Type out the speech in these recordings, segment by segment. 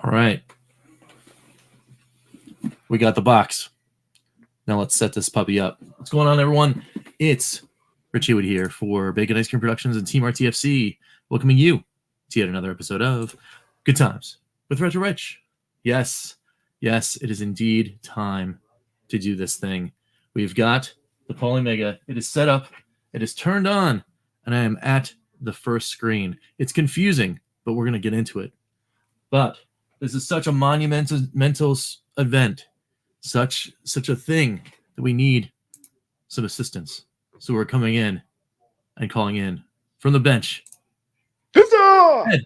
All right. We got the box. Now let's set this puppy up. What's going on, everyone? It's Rich Hewitt here for Bacon Ice Cream Productions and Team RTFC, welcoming you to yet another episode of Good Times with Retro Rich. Yes, it is indeed time to do this thing. We've got the Polymega. It is set up. It is turned on, and I am at the first screen. It's confusing, but we're going to get into it. But this is such a monumental event, such a thing that we need some assistance. So we're coming in and calling in from the bench. Huzzah!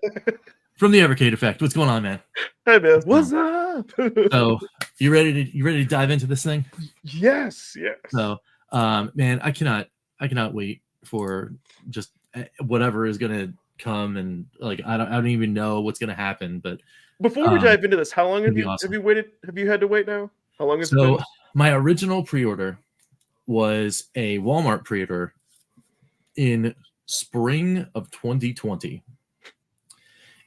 From the Evercade Effect. What's going on, man? Hey, man. What's up? So you ready to dive into this thing? Yes. So, man, I cannot wait for just whatever is gonna come, and like I don't even know what's gonna happen. But before we dive into this, how long have you waited? Have you had to wait now? How long has it been? My original pre-order was a Walmart pre-order in spring of 2020.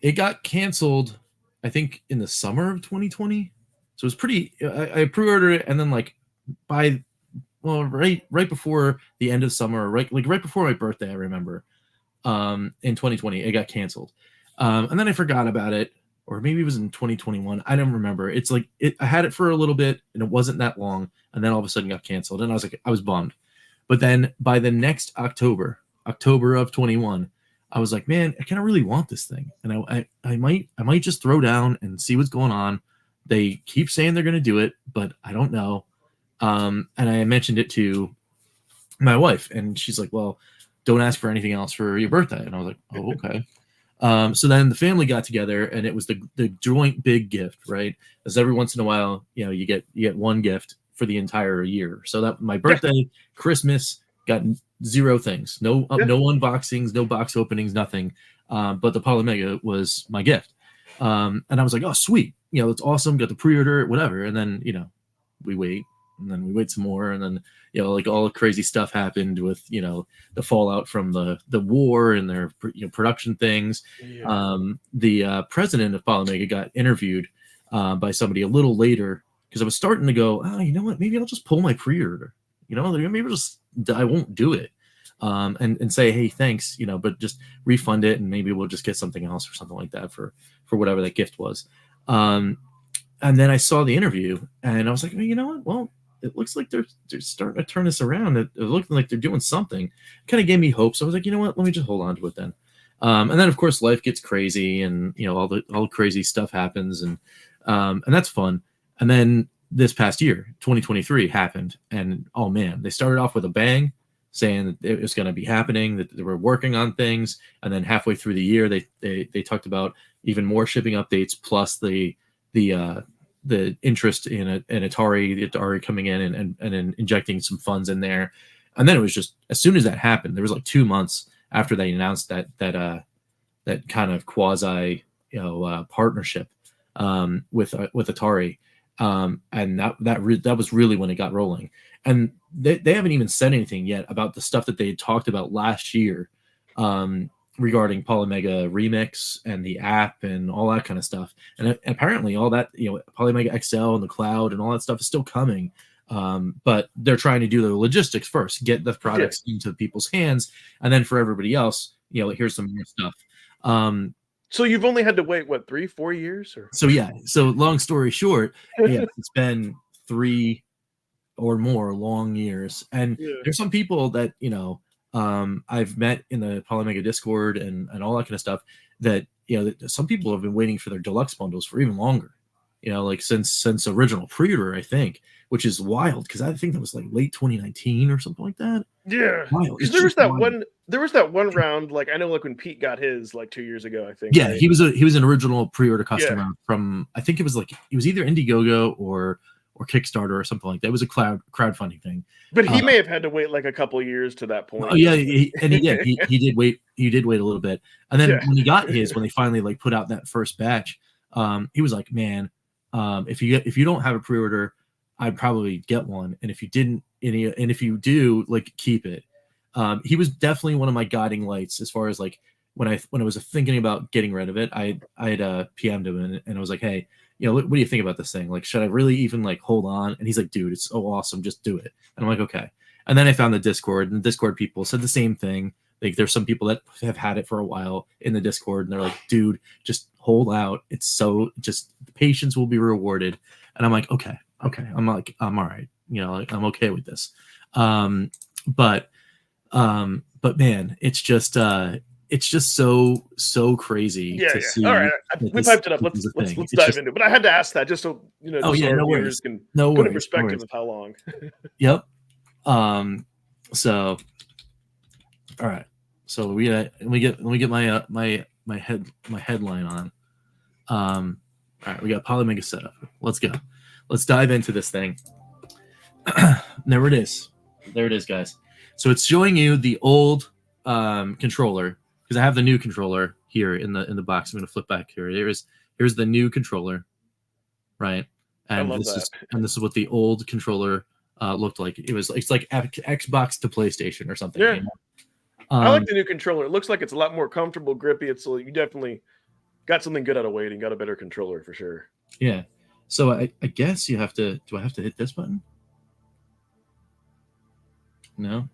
It got canceled, I think, in the summer of 2020. So it was pretty. I pre-ordered it, and then right before the end of summer, right before my birthday, I remember, in 2020, it got canceled, and then I forgot about it, or maybe it was in 2021. I don't remember. It's like I had it for a little bit, and it wasn't that long, and then all of a sudden got canceled, and I was bummed. But then by the next October of 21. I was like, man, I kind of really want this thing, and I might just throw down and see what's going on. They keep saying they're going to do it, but I don't know. And I mentioned it to my wife, and she's like, well, don't ask for anything else for your birthday. And I was like, oh, okay. So then the family got together, and it was the joint big gift, right? Because every once in a while, you get one gift for the entire year. So that my birthday, Christmas, got zero things, no unboxings, no box openings, nothing. But the Polymega was my gift, and I was like, oh, sweet, it's awesome. Got the pre-order, whatever. And then we wait, and then we wait some more, and then all the crazy stuff happened with the fallout from the war and their production things. Yeah. The president of Polymega got interviewed by somebody a little later, because I was starting to go, oh, you know what, maybe I'll just pull my pre-order. Maybe I won't do it, and say, hey, thanks, but just refund it, and maybe we'll just get something else or something like that for whatever that gift was. And then I saw the interview, and I was like, well, you know what? Well, it looks like they're starting to turn this around. It looks like they're doing something. Kind of gave me hope. So I was like, you know what? Let me just hold on to it then. And then of course life gets crazy, and all the crazy stuff happens, and that's fun. And then this past year, 2023, happened, and oh man, they started off with a bang, saying that it was going to be happening, that they were working on things, and then halfway through the year, they talked about even more shipping updates, plus the interest in Atari coming in and injecting some funds in there. And then it was just, as soon as that happened, there was like 2 months after they announced that kind of quasi partnership with Atari. And that was really when it got rolling. And they haven't even said anything yet about the stuff that they had talked about last year, regarding Polymega Remix and the app and all that kind of stuff. And apparently all that, Polymega XL and the cloud and all that stuff is still coming. But they're trying to do the logistics first, get the products into people's hands, and then for everybody else, here's some more stuff. So you've only had to wait, what, 3-4 years? Or? So long story short, it's been 3 or more long years. And there's some people that, I've met in the Polymega Discord and all that kind of stuff, that, some people have been waiting for their deluxe bundles for even longer, since original pre-order, I think, which is wild, because I think that was like late 2019 or something like that. Yeah. Because there was that one round, I know when Pete got his 2 years ago, I think. Yeah, right? he was an original pre-order customer from, I think it was either Indiegogo or Kickstarter or something like that. It was a crowdfunding thing. But he may have had to wait a couple of years to that point. Oh yeah, he did wait. He did wait a little bit, and then when he got his, when they finally put out that first batch, he was like, man, if you don't have a pre-order, I'd probably get one, and if you didn't, and if you do, keep it. He was definitely one of my guiding lights as far as when I was thinking about getting rid of it, I had PM'd him and I was like, hey, what do you think about this thing? Like, should I really even like hold on? And he's like, dude, it's so awesome, just do it. And I'm like, okay. And then I found the Discord, and the Discord people said the same thing. Like, there's some people that have had it for a while in the Discord, and they're like, dude, just hold out. It's so just the patience will be rewarded. And I'm like, okay. I'm like, I'm all right. Like, I'm okay with this. But man, it's just so crazy to see. All right, we piped it up. Let's dive into it. But I had to ask that just so no viewers can put in perspective of how long. Yep. So, all right. So let me get my headline on. All right, we got Polymega set up. Let's go. Let's dive into this thing. There it is, guys. So it's showing you the old controller, because I have the new controller here in the box. I'm going to flip back here. Here's the new controller, right? And this is what the old controller looked like. It's like Xbox to PlayStation or something. Yeah. I like the new controller. It looks like it's a lot more comfortable, grippy. You definitely got something good out of waiting. Got a better controller for sure. Yeah. So I guess you have to. Do I have to hit this button? No.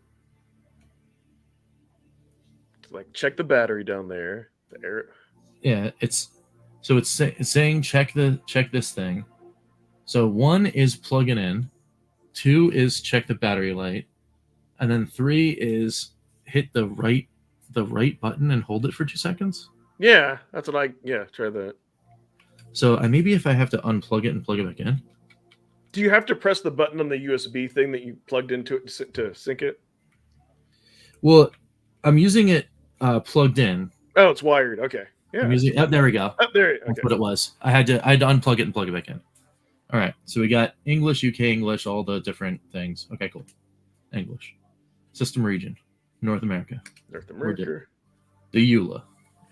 Like, check the battery down there. Yeah, it's saying check this thing. So 1 is plugging in, 2 is check the battery light, and then 3 is hit the right button and hold it for 2 seconds. Yeah, that's what try that. So maybe if I have to unplug it and plug it back in. Do you have to press the button on the USB thing that you plugged into it to sync it? Well, I'm using it plugged in. Oh, it's wired. Okay. Yeah. I'm using. Oh, there we go. Oh, there. Okay. That's what it was. I had to unplug it and plug it back in. All right. So we got English, UK English, all the different things. Okay, cool. English. System region. North America. The EULA.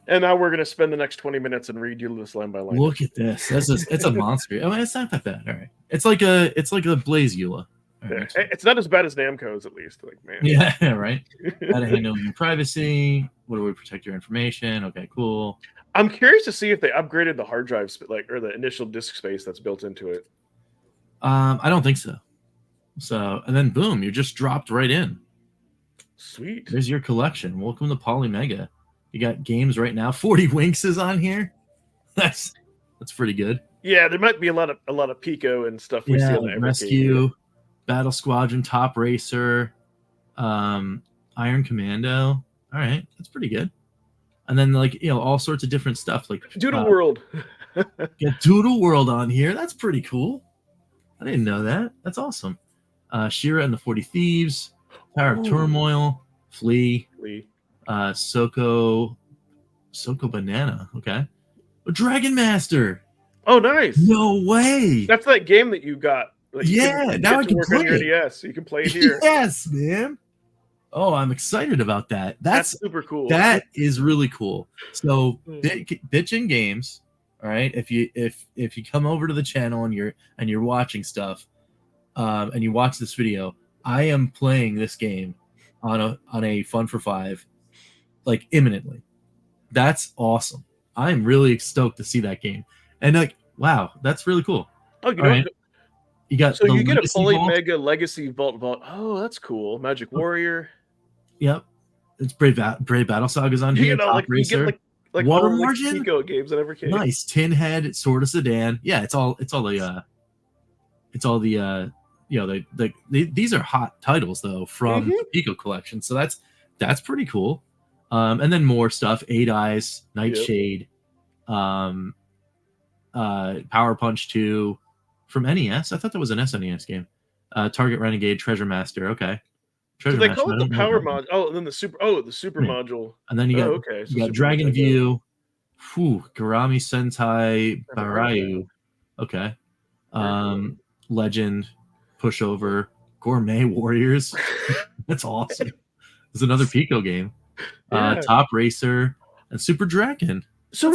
And now we're going to spend the next 20 minutes and read you this line by line. Look at this. It's a monster. I mean, it's not that bad. All right. It's like a Blaze EULA. Right, it's not as bad as Namco's, at least. Like, man. Yeah, right. How to handle your privacy. What do we protect your information? Okay, cool. I'm curious to see if they upgraded the hard drive, or the initial disk space that's built into it. I don't think so. So, and then boom, you just dropped right in. Sweet. There's your collection. Welcome to Polymega. You got games right now. 40 Winks is on here. That's pretty good. Yeah, there might be a lot of Pico and stuff we see on the Evercade. Rescue, Battle Squadron, Top Racer, Iron Commando. All right, that's pretty good. And then all sorts of different stuff like Doodle World. Get Doodle World on here. That's pretty cool. I didn't know that. That's awesome. Shira and the 40 Thieves, Power of Turmoil, Flea. Soko Banana. Okay. Dragon Master. Oh, nice. No way. That's that game that you got. Like, now I can play on your it. NES. You can play it here. Yes, man. Oh, I'm excited about that. That's super cool. That is really cool. So Bitchin' Games. All right. If you come over to the channel and you're watching stuff, and you watch this video, I am playing this game on a Fun for 5, like imminently. That's awesome. I'm really stoked to see that game. And wow, that's really cool. Oh, you know, right. You got so you get a Polymega Legacy Vault. Oh, that's cool. Magic Warrior. Yep. It's Brave Battle Saga's on here. Top Racer. Like Water Margin Pico games that ever came. Nice. Tin Head, Sword of Sedan. Yeah, it's all the these are hot titles though from the Pico collection. So that's pretty cool. And then more stuff. 8 Eyes, Nightshade, Power Punch 2 from NES. I thought that was an SNES game. Target Renegade, Treasure Master. Okay. Treasure Master. They call it the Power Module. Oh, and then the Super Module. And then you got Dragon View, Garami Sentai Barayu. Okay. Legend, Pushover, Gourmet Warriors. That's awesome. There's another Pico game. Top Racer and Super Dragon. So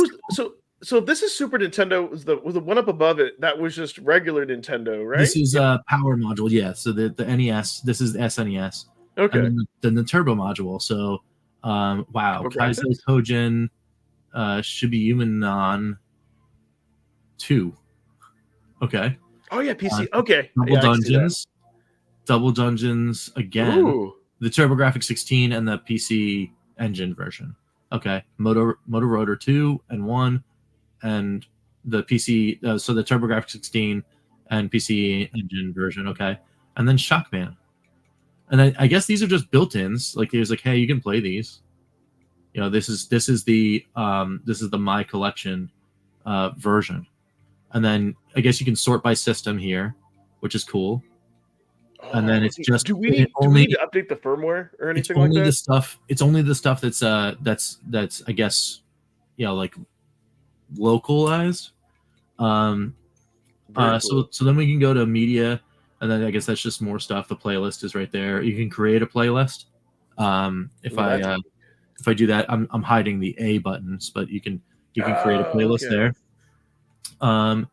this is Super Nintendo. Was the one up above it that was just regular Nintendo, right? This is Power Module, yeah. So the NES. This is the SNES. Okay. And then the Turbo Module. So Wow, Kaisei Toujin Shibuyaman 2. Okay. Oh yeah, PC. Okay. Double Dungeons. Double Dungeons again. Ooh. The TurboGrafx 16 and the PC Engine version. Okay. Motor Rotor 2 and 1 and the PC so the TurboGrafx 16 and PC Engine version, okay. And then Shockman. And I guess these are just built-ins. Like there's like, hey, you can play these. You know, this is the My Collection version. And then I guess you can sort by system here, which is cool. And then it's just do we need to update the firmware or anything like that? It's only the stuff that's I guess, you know, like localized. Cool. So then we can go to media, and then I guess that's just more stuff. The playlist is right there. You can create a playlist. If I do that, I'm hiding the A buttons, but you can create a playlist there. And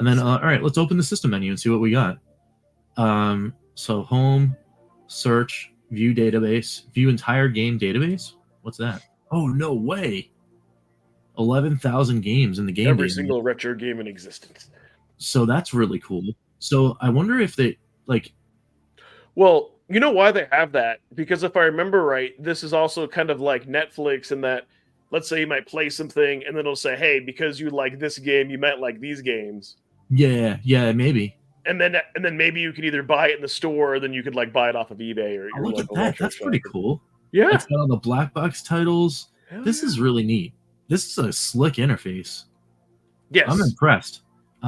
then all right, let's open the system menu and see what we got. So home, search, view database, view entire game database. What's that? Oh, no way. 11,000 games in the game. Every single retro game in existence. So that's really cool. So I wonder if they like. Well, you know why they have that? Because if I remember right, this is also kind of like Netflix in that, let's say you might play something and then it'll say, hey, because you like this game, you might like these games. Yeah, maybe. And then maybe you could either buy it in the store, or then you could like buy it off of eBay or look at that. That's pretty cool. Yeah, it's got all the black box titles. This is really neat. This is a slick interface. Yes, I'm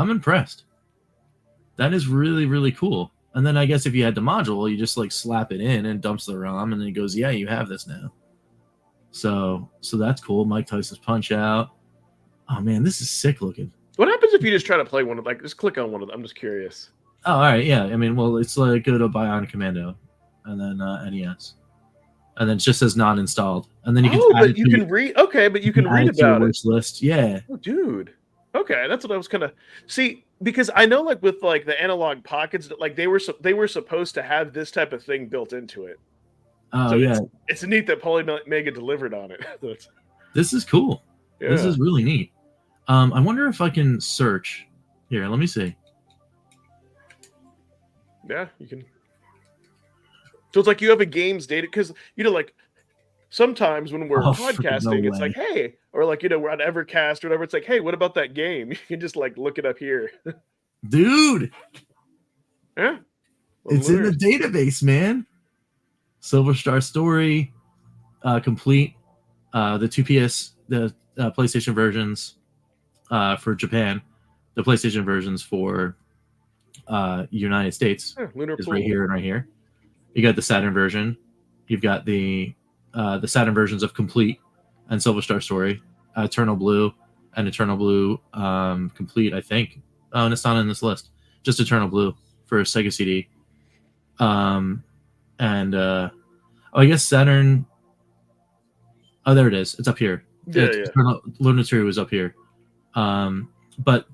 impressed. That is really, really cool. And then I guess if you had the module, you just like slap it in and dumps the ROM, and then it goes, yeah, you have this now. So that's cool. Mike Tyson's Punch Out. Oh man, this is sick looking. What happens if you just try to play one of just click on one of them? I'm just curious. Oh, all right, yeah. I mean, well, it's like go to Bionic Commando, and then NES, and then it just says not installed, and then you can. But you can read. Okay, but you can read about it. List, yeah. Oh, dude. Okay, that's what I was kind of because I know like with like the analog pockets, like they were supposed to have this type of thing built into it. Oh, so yeah. It's neat that Polymega delivered on it. This is cool. Yeah. This is really neat. I wonder if I can search. Here, let me see. Yeah, you can. So it's like you have a games data, because like sometimes when we're podcasting, it's like, hey, or like we're on Evercast or whatever. It's like, hey, what about that game? You can just like look it up here. Dude. Yeah. It's in the database, man. Silver Star Story, complete. The 2PS, the PlayStation versions. For Japan, the PlayStation versions for United States is right here and right here. You got the Saturn version. You've got the Saturn versions of Complete and Silver Star Story, Eternal Blue and Eternal Blue Complete, I think. Oh, and it's not in this list. Just Eternal Blue for Sega CD. I guess Saturn. Oh, there it is. It's up here. Yeah. Eternal Luna 2 is up here. But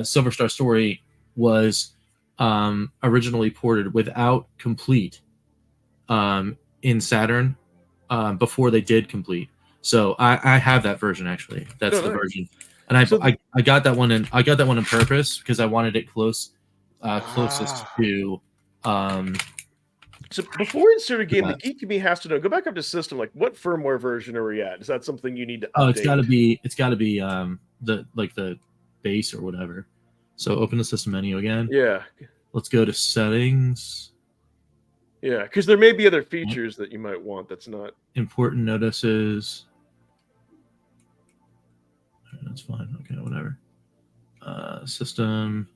Silver Star Story was originally ported without Complete in Saturn before they did Complete. So I have that version actually. That's the version, and I got that one in on purpose because I wanted it closest to. So before insert a game, the geek in me has to know. Go back up to system. Like, what firmware version are we at? Is that something you need to update? Oh, it's got to be the base or whatever. So open the system menu again. Yeah. Let's go to settings. Yeah, because there may be other features that you might want that's not important notices. That's fine. Okay, whatever. System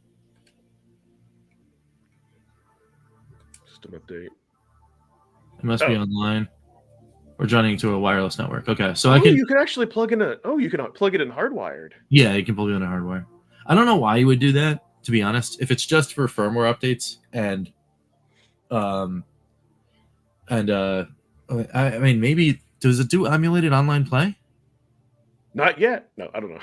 update. It must be online. We're joining to a wireless network. Okay, so you can actually plug in you can plug it in hardwired. Yeah, you can plug it in a hardwire. I don't know why you would do that, to be honest. If it's just for firmware updates and I mean, maybe does it do emulated online play? Not yet. No, I don't know.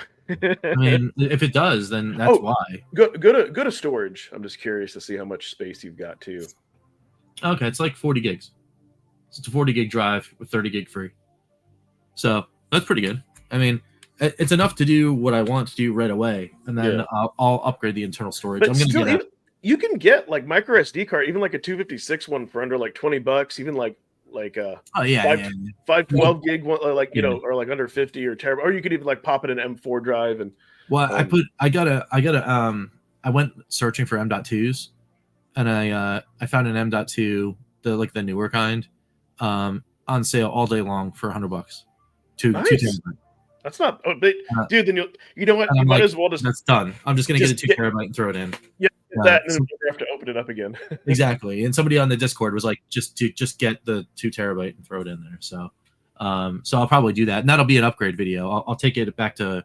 I mean, if it does, then that's why. Go to storage. I'm just curious to see how much space you've got too. Okay, it's like 40 gigs. It's a 40 gig drive with 30 gig free. So that's pretty good. I mean, it's enough to do what I want to do right away, and then I'll upgrade the internal storage. But I'm going to get you can get like micro SD card, even like a 256 one for under like $20, even like 512 gig one, like or like under 50 or terabyte, or you could even like pop it in M4 drive. And I went searching for M.2s, and I found an M.2, the newer kind, on sale all day long for $100. Nice. 2 terabyte. That's not, dude. Then you know what? You might as well just. That's done. I'm just gonna get a 2 terabyte and throw it in. Yeah, that, and then you have to open it up again. Exactly. And somebody on the Discord was like, just get the 2 terabyte and throw it in there. So, so I'll probably do that, and that'll be an upgrade video. I'll take it back to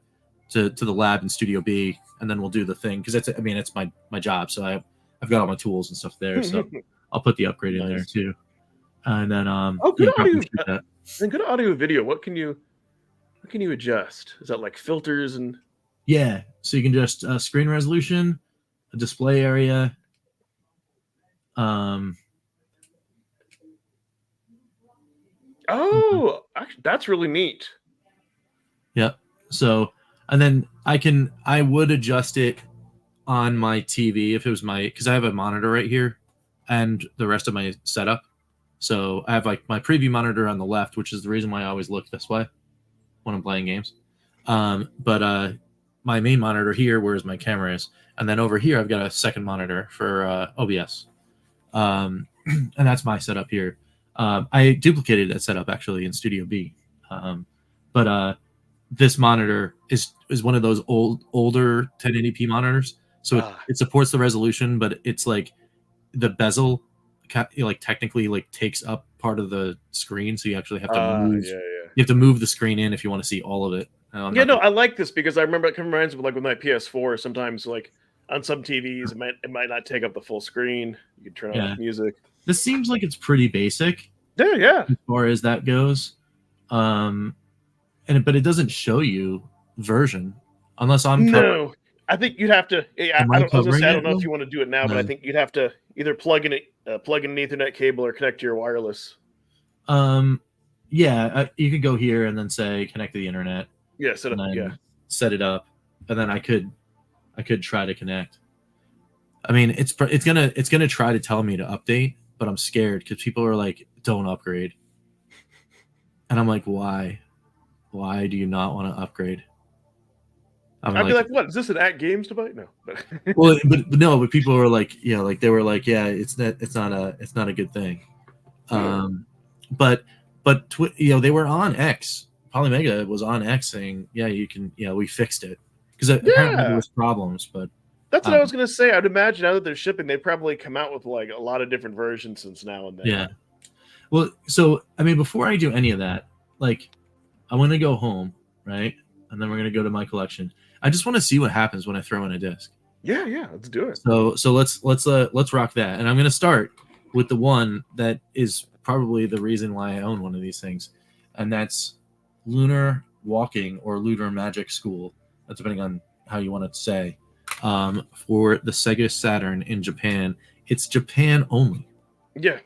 the lab in Studio B, and then we'll do the thing, because it's my job, so I've got all my tools and stuff there. So I'll put the upgrade in there too, and then good audio. And good audio video. What can you adjust? Is that like filters and? Yeah, so you can just screen resolution, a display area. Oh, actually, that's really neat. Yep. So, and then I would adjust it on my TV if it was because I have a monitor right here and the rest of my setup. So I have like my preview monitor on the left, which is the reason why I always look this way when I'm playing games. But my main monitor here, whereas my camera is, and then over here I've got a second monitor for OBS, and that's my setup here. I duplicated that setup actually in Studio B, but this monitor is one of those older 1080p monitors, so it supports the resolution, but it's like the bezel like technically like takes up part of the screen, so you actually have to move. You have to move the screen in if you want to see all of it. I like this because I remember it reminds me, like with my PS4. Sometimes like on some TVs, it might not take up the full screen. You can turn off music. This seems like it's pretty basic. Yeah. As far as that goes, but it doesn't show you version unless I'm. No, I think you'd have to. Yeah, I don't know if you want to do it now, but I think you'd have to either plug in an Ethernet cable or connect to your wireless. Yeah, you could go here and then say connect to the internet. Yeah, set it up, and then I could try to connect. I mean, it's gonna try to tell me to update, but I'm scared because people are like, "Don't upgrade," and I'm like, "Why? Why do you not want to upgrade?" I'd be like, "What is this, an at games device?" No, well, but people were like, they were like, "Yeah, it's not a good thing," but they were on X. Polymega was on X saying, "Yeah, you can." We fixed it because apparently there was problems. But that's what I was gonna say. I'd imagine now that they're shipping, they probably come out with like a lot of different versions since now and then. Yeah. Well, so I mean, before I do any of that, like, I want to go home, right, and then we're gonna go to my collection. I just want to see what happens when I throw in a disc. Yeah, let's do it. So let's rock that, and I'm gonna start with the one that is probably the reason why I own one of these things, and that's Lunar Walking or Lunar Magic School, depending on how you want to say, for the Sega Saturn in Japan. It's Japan only. Yeah.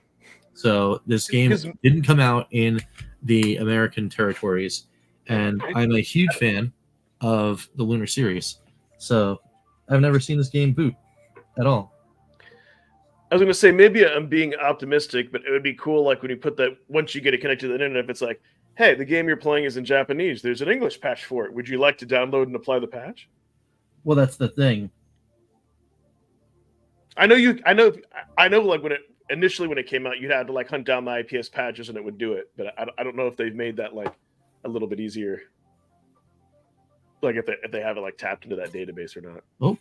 So this game didn't come out in the American territories, and I'm a huge fan of the Lunar series. So I've never seen this game boot at all. I was going to say, maybe I'm being optimistic, but it would be cool, like when you put that, once you get it connected to the internet, if it's like, hey, the game you're playing is in Japanese. There's an English patch for it. Would you like to download and apply the patch? Well, that's the thing. I know. Like when it came out, you had to like hunt down the IPS patches and it would do it. But I don't know if they've made that like a little bit easier. Like if they have it like tapped into that database or not. Oh,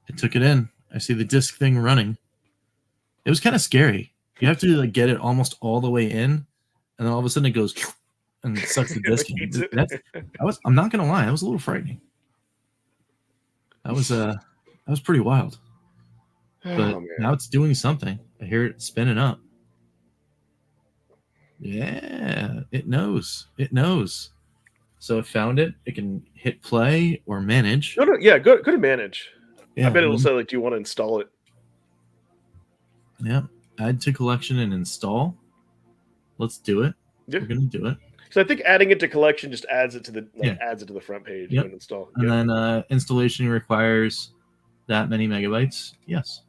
it took it in. I see the disc thing running. It was kind of scary. You have to like get it almost all the way in, and then all of a sudden it goes and sucks the disc in. I'm not gonna lie, that was a little frightening. That was pretty wild. But now it's doing something. I hear it spinning up. Yeah, it knows. It knows. So it found it. It can hit play or manage. Go to manage. Yeah, I bet it'll say like, do you want to install it? Yeah. Add to collection and install. Let's do it. Yeah. We're gonna do it. So I think adding it to collection just adds it to the front page Yep. when install. And then installation requires that many megabytes. Yes.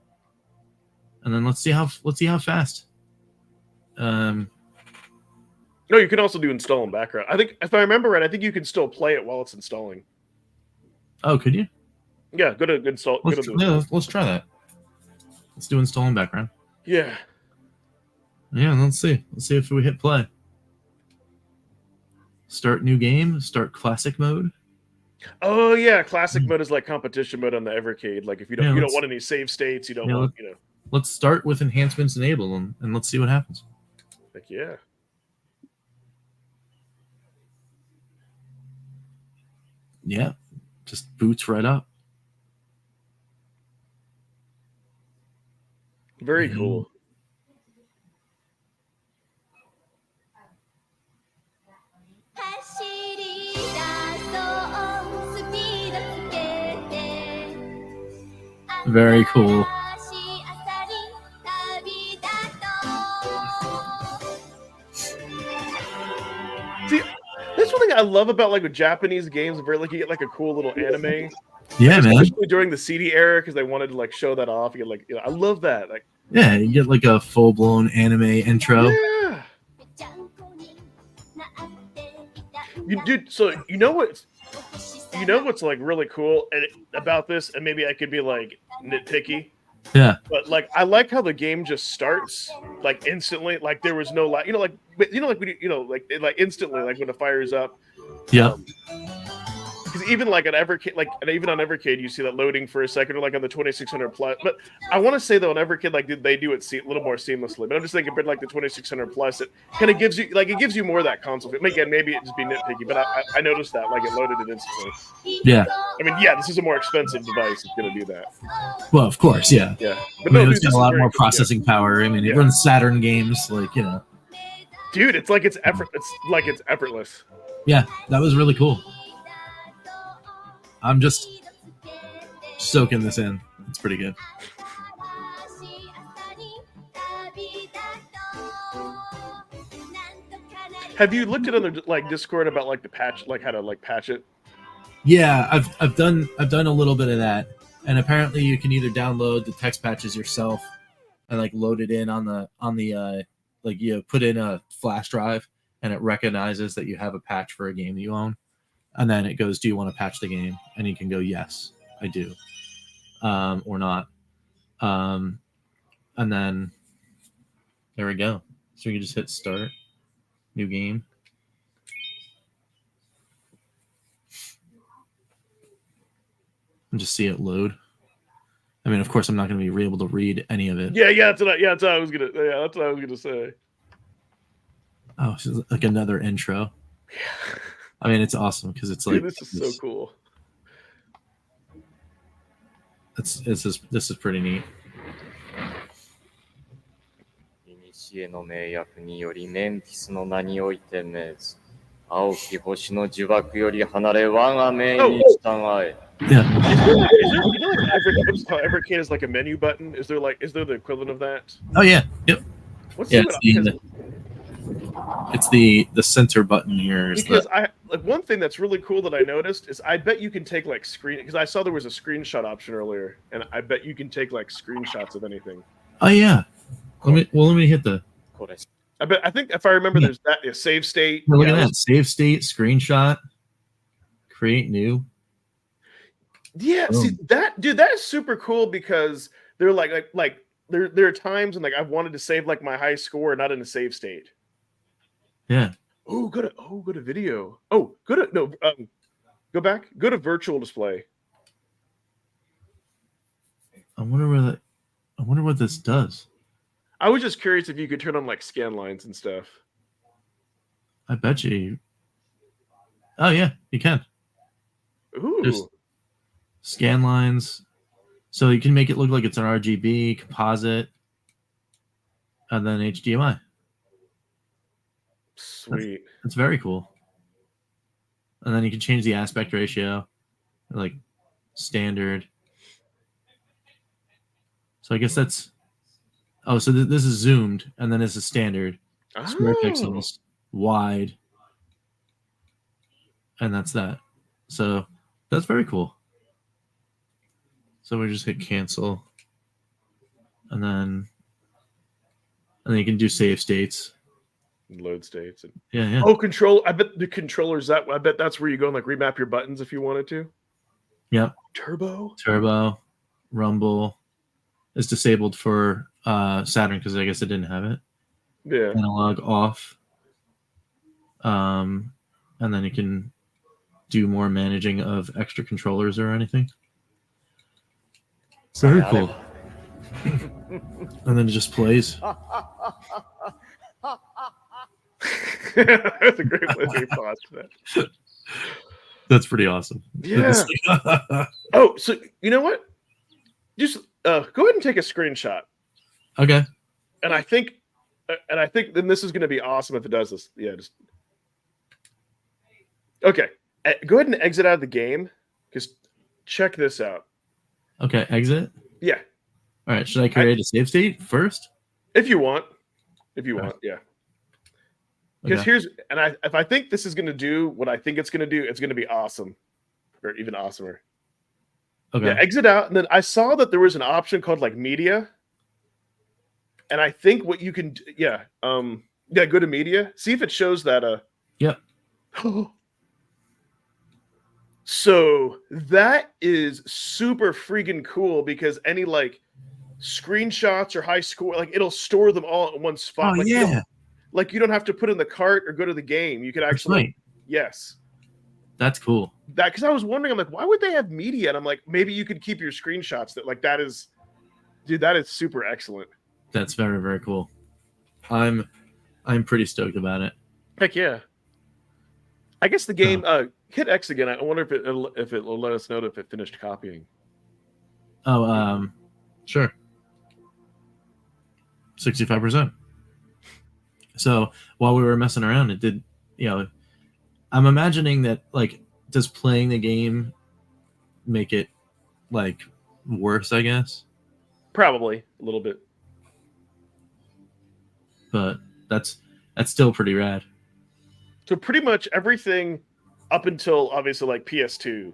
And then let's see how fast. No, you can also do install in background. I think if I remember right, I think you can still play it while it's installing. Oh, could you? Yeah, go to install. Let's try that. Let's do install in background. Yeah. Yeah, let's see. Let's see if we hit play. Start new game. Start classic mode. Oh yeah, classic mode is like competition mode on the Evercade. Like if you don't want any save states, you don't want Let's start with enhancements enabled and let's see what happens. Like yeah. Yeah, just boots right up. Very cool. Very cool. See, that's one thing I love about like with Japanese games, where like you get like a cool little anime. Yeah, man. Especially during the CD era, because they wanted to like show that off. You get like, I love that. Like, yeah, you get like a full blown anime intro. Yeah. Dude, so you know what's like really cool about this, and maybe I could be like nitpicky. Yeah. But like I like how the game just starts like instantly. Like there was no like instantly like when it fires up. Yeah. Because even like an Evercade, even on Evercade, you see that loading for a second, or like on the 2600 plus. But I want to say though, on Evercade, like they do it a little more seamlessly. But I'm just thinking, compared to like the 2600 plus, it kind of gives you more of that console. Again, maybe it just be nitpicky, but I noticed that like it loaded it instantly. Yeah. I mean, yeah, this is a more expensive device. It's gonna do that. Well, of course, yeah. Yeah. But it's got a lot more processing power. I mean, it runs Saturn games, like Dude, it's like it's effortless. Yeah, that was really cool. I'm just soaking this in. It's pretty good. Have you looked at other like Discord about like the patch, like how to like patch it? Yeah, I've done a little bit of that, and apparently you can either download the text patches yourself and like load it in on the like you put in a flash drive and it recognizes that you have a patch for a game that you own. And then it goes, do you want to patch the game? And you can go, yes, I do. Or not. And then there we go. So you can just hit start, new game. And just see it load. I mean, of course, I'm not going to be able to read any of it. Yeah, that's what I was gonna say. Oh, so like another intro. Yeah. I mean, it's awesome because it's like, dude, this is so cool. This is pretty neat. 古の名訳によりメンフィスの名において命ず青き星の呪縛より離れ我が命に従え。Yeah. Evercade is like a menu button. Is there the equivalent of that? Oh yeah. Yep. What's it's the center button here. Because one thing that's really cool that I noticed is I bet you can take like because I saw there was a screenshot option earlier, and I bet you can take like screenshots of anything. Oh yeah. Let me hit the. I think if I remember, there's that save state. Look at that, save state, screenshot, create new. Yeah, see that, dude, that is super cool because they're like there are times when like I've wanted to save like my high score not in a save state. Yeah. Oh, go to video. Oh, go back. Go to virtual display. I wonder what this does. I was just curious if you could turn on like scan lines and stuff. I bet you. Oh yeah, you can. Ooh. Just scan lines, so you can make it look like it's an RGB composite, and then HDMI. Sweet. That's very cool. And then you can change the aspect ratio, like standard. So I guess that's. Oh, so this is zoomed, and then this is standard. Square pixels, wide, and that's that. So that's very cool. So we just hit cancel, and then you can do save states, load states. And... Yeah. Oh, control. I bet the controllers I bet that's where you go and like remap your buttons if you wanted to. Yep. Turbo, rumble is disabled for Saturn because I guess it didn't have it. Yeah. Analog off. And then you can do more managing of extra controllers or anything. Very cool. And then it just plays. That's a great place to pause that. That's pretty awesome. Yeah. Oh, so you know what? Just go ahead and take a screenshot. Okay. And I think then this is going to be awesome if it does this. Yeah, just okay. Go ahead and exit out of the game. Just check this out. Okay, exit. Yeah. All right. Should I create a save state first? If you want. Yeah. Because here's if I think this is going to do what I think it's going to do, it's going to be awesome, or even awesomer. Okay. Yeah, exit out, and then I saw that there was an option called like media, and I think what you can, go to media, see if it shows that. Yep. So that is super freaking cool because any like screenshots or high score, like it'll store them all in one spot. Oh, like, yeah. Like you don't have to put in the cart or go to the game. You can actually, right. Yes. That's cool. That because I was wondering, I'm like, why would they have media? And I'm like, maybe you could keep your screenshots. That is super excellent. That's very, very cool. I'm pretty stoked about it. Heck yeah. I guess the game hit X again. I wonder if it'll let us know if it finished copying. Oh, sure. 65%. So while we were messing around, it did, I'm imagining that, like, does playing the game make it, like, worse, I guess? Probably a little bit. But that's still pretty rad. So pretty much everything up until obviously like PS2,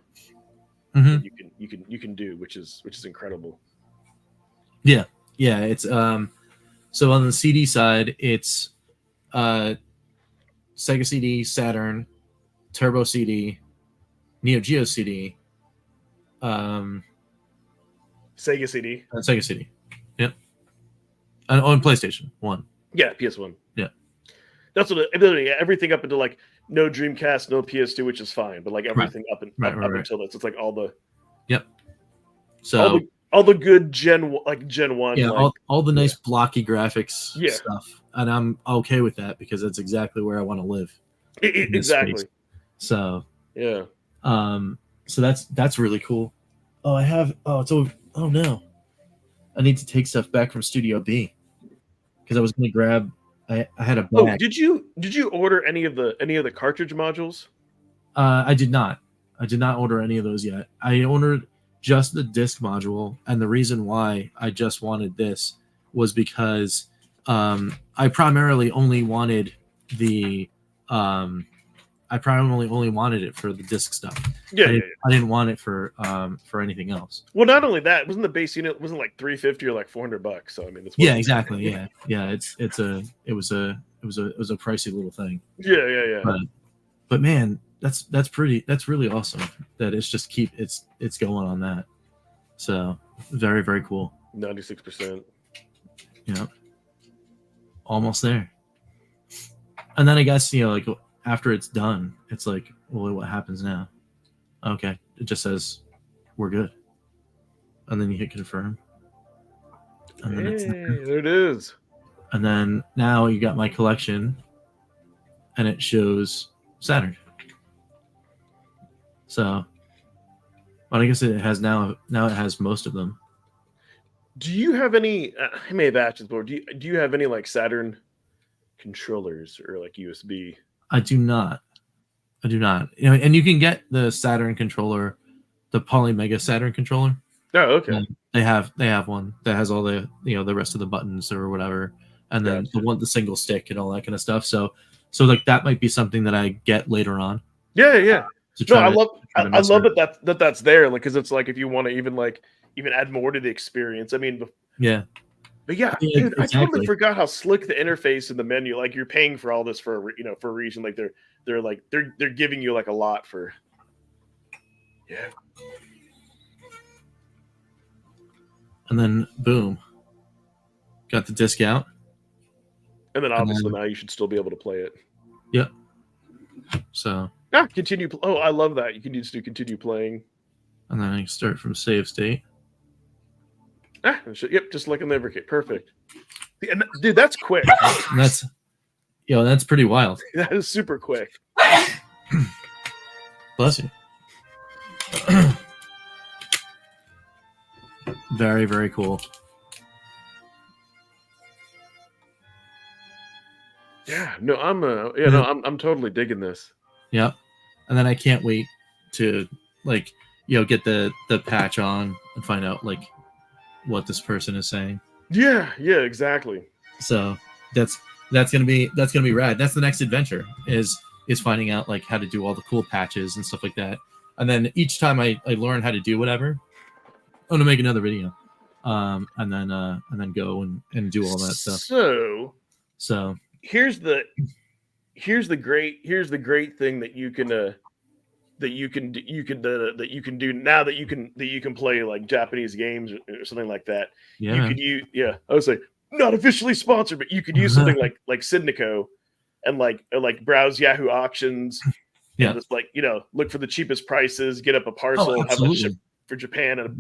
you can do, which is incredible. Yeah. It's so on the CD side, it's Sega CD, Saturn, Turbo CD, Neo Geo CD, Sega CD, and Sega CD. Yep. And on PlayStation 1. Yeah, PS1. Yeah. That's what everything up into like no Dreamcast, no PS2, which is fine, but like everything up until this, it's like all the. Yep. So all the good Gen 1. Yeah, like, all the nice blocky graphics stuff, and I'm okay with that because that's exactly where I want to live. Exactly. Space. So yeah. So that's really cool. Oh, I have. Oh no, I need to take stuff back from Studio B because I was going to grab. I had a bag. Oh, did you order any of the cartridge modules? I did not. I did not order any of those yet. I ordered just the disc module, and the reason why I just wanted this was because I primarily only wanted the I primarily only wanted it for the disc stuff. I didn't want it for anything else. Well, not only that, wasn't the base unit wasn't like $350 or like $400. So I mean, it's exactly. Yeah. It was a pricey little thing. Yeah. But man, that's really awesome that it's just it's going on that. So very, very cool. 96%. Yeah. Almost there. And then I guess, like after it's done, it's like, well, what happens now? Okay. It just says we're good. And then you hit confirm. And then it's there it is. And then now you got my collection and it shows Saturn. So, but I guess it has now it has most of them. Do you have any, I may have asked this before, do you have any like Saturn controllers or like USB? I do not. And you can get the Saturn controller, the Polymega Saturn controller. Oh, okay. And they have one that has all the the rest of the buttons or whatever, and then the single stick and all that kind of stuff. So So like that might be something that I get later on. Yeah. To No, try I to, love try to I mess love around. that's there, like, because it's like if you want to even add more to the experience. I mean, Yeah. but yeah, Yeah, dude, I totally exactly. forgot how slick the interface in the menu. Like you're paying for all this for for a reason. Like they're giving you like a lot for. Yeah. And then boom, got the disc out. And then And obviously then, now you should still be able to play it. yep. So. Yeah, continue. Oh, I love that. You can just do continue playing. And then I start from save state. Yep, just like in the Evercade. Perfect. And dude, that's quick. And that's, that's pretty wild. That is super quick. Bless you. Very, very cool. Yeah, no, I'm totally digging this. Yep. And then I can't wait to like, get the patch on and find out like what this person is saying. Yeah, exactly. So that's gonna be rad. That's the next adventure is finding out like how to do all the cool patches and stuff like that. And then each time I learn how to do whatever, I'm gonna make another video. And then go and do all that stuff. So here's the great thing that you can do now that you can play like Japanese games or something like that. Yeah, you could use I would say not officially sponsored, but you could use something like Syndico and like browse Yahoo auctions. Yeah, and just like look for the cheapest prices, get up a parcel, have it shipped for Japan, and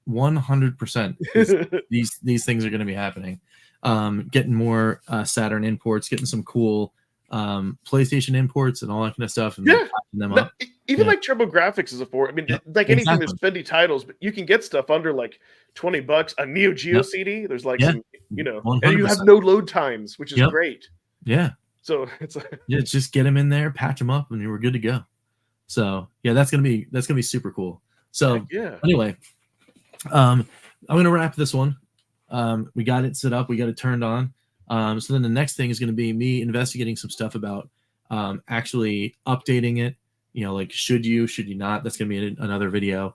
100%. These things are going to be happening. Getting more Saturn imports, getting some cool PlayStation imports and all that kind of stuff, and patching them up. Even like TurboGrafx is a for. I mean, like anything that's spendy titles, but you can get stuff under like $20. A Neo Geo CD, there's like some, and you have no load times, which is great. Yeah. So it's just get them in there, patch them up, and we're good to go. So that's gonna be super cool. So anyway, I'm gonna wrap this one. We got it set up, we got it turned on. So then the next thing is gonna be me investigating some stuff about actually updating it. Like should you not? That's gonna be another video.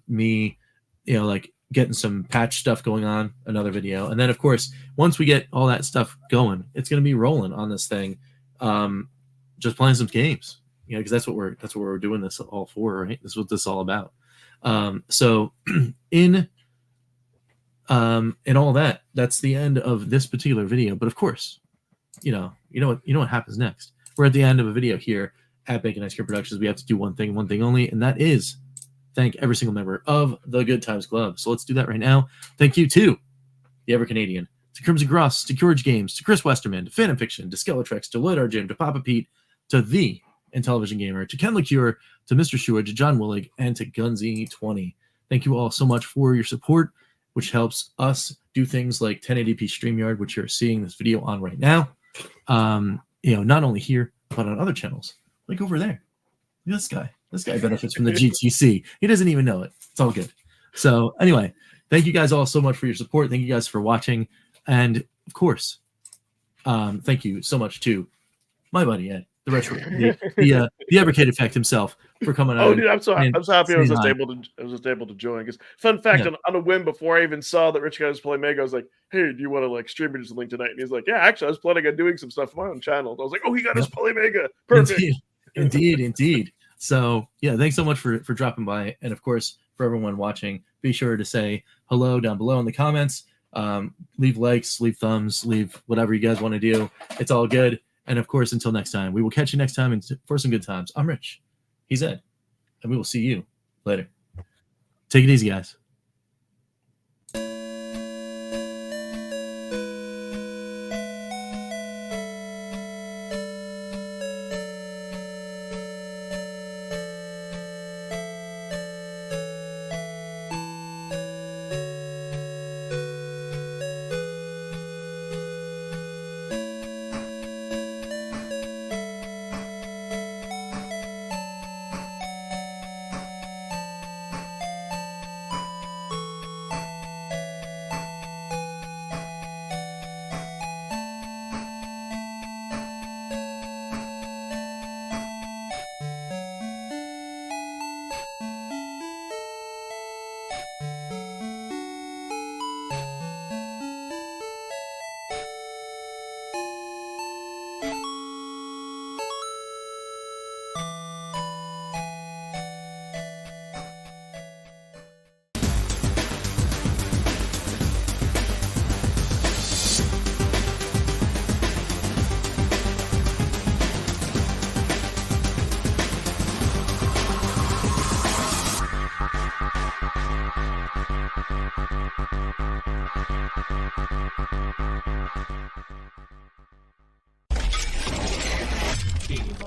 Me, like getting some patch stuff going on, another video. And then of course, once we get all that stuff going, it's gonna be rolling on this thing. Just playing some games, because that's what we're doing this all for, right? That's what this is all about. So in all that, that's the end of this particular video. But of course, you know what happens next. We're at the end of a video here at Bacon Ice Cream Productions. We have to do one thing only, and that is thank every single member of the Good Times Club. So let's do that right now. Thank you to the EverCanadian, to Crimson Cross, to Courage Games, to Chris Westerman, to Phantom Fiction, to Skeletrex, to Lloyd R. Jim, to Papa Pete, to the Intellivision Gamer, to Ken LaCure, to Mr. Shua, to John Willig, and to Gunzy20. Thank you all so much for your support, which helps us do things like 1080p StreamYard, which you're seeing this video on right now. Not only here, but on other channels, like over there. This guy benefits from the GTC. He doesn't even know it. It's all good. So anyway, thank you guys all so much for your support. Thank you guys for watching. And of course, thank you so much to my buddy Ed, the Evercade Effect himself, for coming out. Oh, dude, I'm so happy I was just able to join. Because fun fact, on a whim, before I even saw that Rich Guys Polymega, I was like, "Hey, do you want to like stream me something tonight?" And he's like, "Yeah, actually, I was planning on doing some stuff on my own channel." I was like, "Oh, he got his Polymega, perfect." Indeed. So thanks so much for dropping by, and of course for everyone watching, be sure to say hello down below in the comments. Leave likes, leave thumbs, leave whatever you guys want to do. It's all good. And of course, until next time, we will catch you next time for some good times. I'm Rich. He's Ed. And we will see you later. Take it easy, guys.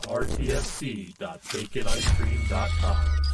rtsc.baconicecream.com.